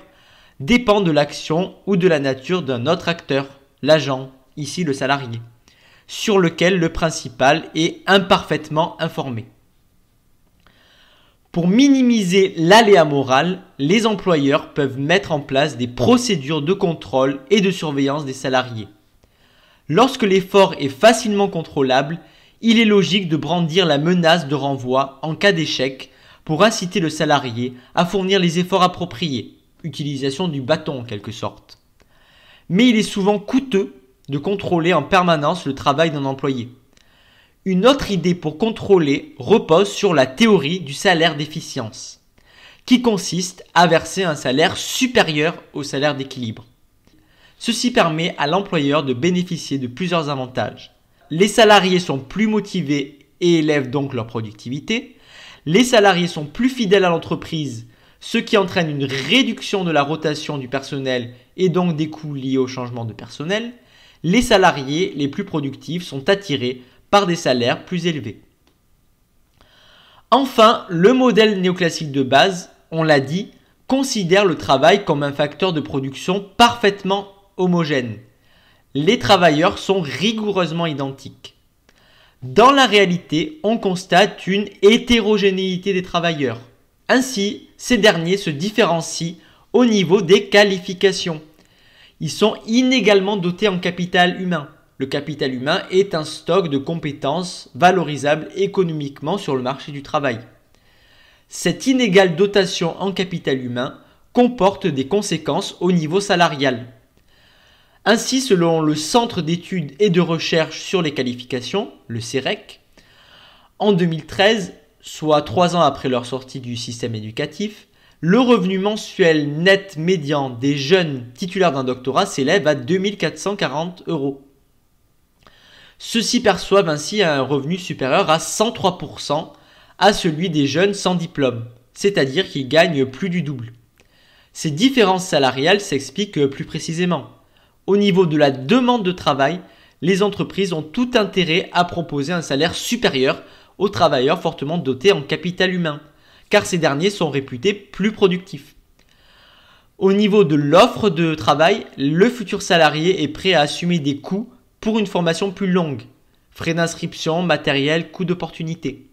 A: dépend de l'action ou de la nature d'un autre acteur, l'agent, ici le salarié, sur lequel le principal est imparfaitement informé. Pour minimiser l'aléa moral, les employeurs peuvent mettre en place des procédures de contrôle et de surveillance des salariés. Lorsque l'effort est facilement contrôlable, il est logique de brandir la menace de renvoi en cas d'échec pour inciter le salarié à fournir les efforts appropriés, utilisation du bâton en quelque sorte. Mais il est souvent coûteux de contrôler en permanence le travail d'un employé. Une autre idée pour contrôler repose sur la théorie du salaire d'efficience, qui consiste à verser un salaire supérieur au salaire d'équilibre. Ceci permet à l'employeur de bénéficier de plusieurs avantages. Les salariés sont plus motivés et élèvent donc leur productivité. Les salariés sont plus fidèles à l'entreprise, ce qui entraîne une réduction de la rotation du personnel et donc des coûts liés au changement de personnel. Les salariés les plus productifs sont attirés par des salaires plus élevés. Enfin, le modèle néoclassique de base, on l'a dit, considère le travail comme un facteur de production parfaitement homogène. Les travailleurs sont rigoureusement identiques. Dans la réalité, on constate une hétérogénéité des travailleurs. Ainsi, ces derniers se différencient au niveau des qualifications. Ils sont inégalement dotés en capital humain. Le capital humain est un stock de compétences valorisables économiquement sur le marché du travail. Cette inégale dotation en capital humain comporte des conséquences au niveau salarial. Ainsi, selon le Centre d'études et de recherche sur les qualifications, le CEREQ, en 2013, soit 3 ans après leur sortie du système éducatif, le revenu mensuel net médian des jeunes titulaires d'un doctorat s'élève à 2 440 €. Ceux-ci perçoivent ainsi un revenu supérieur à 103% à celui des jeunes sans diplôme, c'est-à-dire qu'ils gagnent plus du double. Ces différences salariales s'expliquent plus précisément. Au niveau de la demande de travail, les entreprises ont tout intérêt à proposer un salaire supérieur aux travailleurs fortement dotés en capital humain, car ces derniers sont réputés plus productifs. Au niveau de l'offre de travail, le futur salarié est prêt à assumer des coûts pour une formation plus longue, frais d'inscription, matériel, coûts d'opportunité,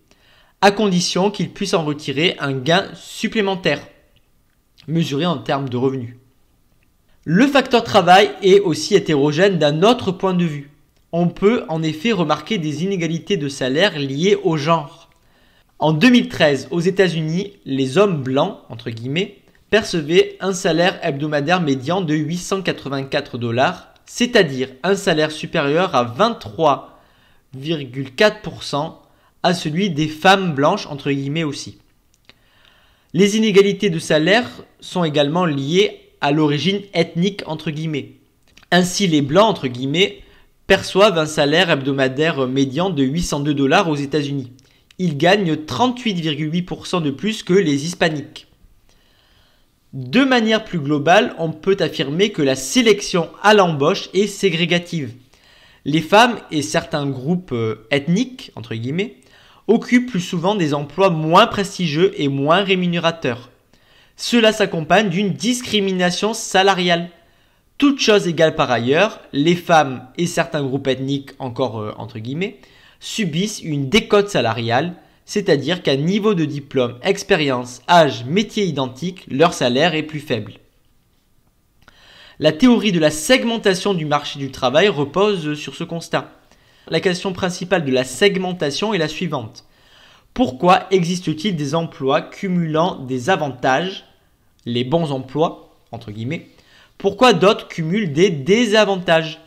A: à condition qu'il puisse en retirer un gain supplémentaire, mesuré en termes de revenus. Le facteur travail est aussi hétérogène d'un autre point de vue. On peut en effet remarquer des inégalités de salaire liées au genre. En 2013, aux États-Unis, les hommes blancs, entre guillemets, percevaient un salaire hebdomadaire médian de 884 $, c'est-à-dire un salaire supérieur à 23,4% à celui des femmes blanches, entre guillemets aussi. Les inégalités de salaire sont également liées à l'origine ethnique, entre guillemets. Ainsi, les blancs, entre guillemets, perçoivent un salaire hebdomadaire médian de 802 $ aux États-Unis. Ils gagnent 38,8% de plus que les hispaniques. De manière plus globale, on peut affirmer que la sélection à l'embauche est ségrégative. Les femmes et certains groupes ethniques, entre guillemets, occupent plus souvent des emplois moins prestigieux et moins rémunérateurs. Cela s'accompagne d'une discrimination salariale. Toutes choses égales par ailleurs, les femmes et certains groupes ethniques, encore entre guillemets, subissent une décote salariale, c'est-à-dire qu'à niveau de diplôme, expérience, âge, métier identique, leur salaire est plus faible. La théorie de la segmentation du marché du travail repose sur ce constat. La question principale de la segmentation est la suivante. Pourquoi existe-t-il des emplois cumulant des avantages, les bons emplois, entre guillemets, pourquoi d'autres cumulent des désavantages?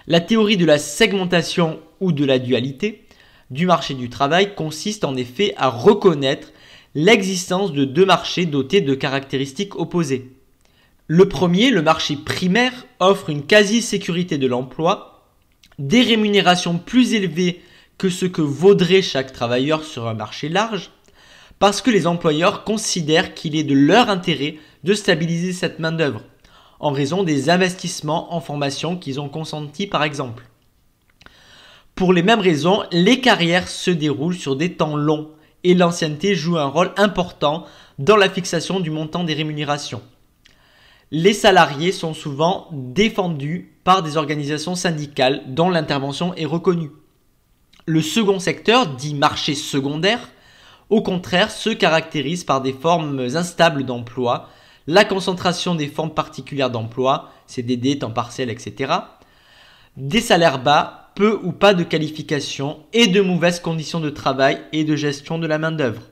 A: La théorie de la segmentation ou de la dualité du marché du travail consiste en effet à reconnaître l'existence de deux marchés dotés de caractéristiques opposées. Le premier, le marché primaire, offre une quasi-sécurité de l'emploi, des rémunérations plus élevées que ce que vaudrait chaque travailleur sur un marché large, parce que les employeurs considèrent qu'il est de leur intérêt de stabiliser cette main-d'œuvre, en raison des investissements en formation qu'ils ont consentis par exemple. Pour les mêmes raisons, les carrières se déroulent sur des temps longs et l'ancienneté joue un rôle important dans la fixation du montant des rémunérations. Les salariés sont souvent défendus par des organisations syndicales dont l'intervention est reconnue. Le second secteur, dit marché secondaire, au contraire se caractérise par des formes instables d'emploi, la concentration des formes particulières d'emploi, CDD, temps partiel, etc., des salaires bas, peu ou pas de qualification et de mauvaises conditions de travail et de gestion de la main-d'œuvre.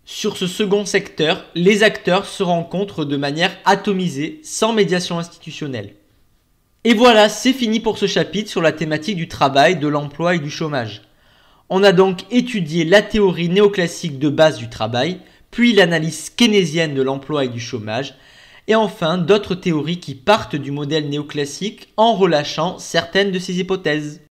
A: Sur ce second secteur, les acteurs se rencontrent de manière atomisée, sans médiation institutionnelle. Et voilà, c'est fini pour ce chapitre sur la thématique du travail, de l'emploi et du chômage. On a donc étudié la théorie néoclassique de base du travail, puis l'analyse keynésienne de l'emploi et du chômage, et enfin d'autres théories qui partent du modèle néoclassique en relâchant certaines de ses hypothèses.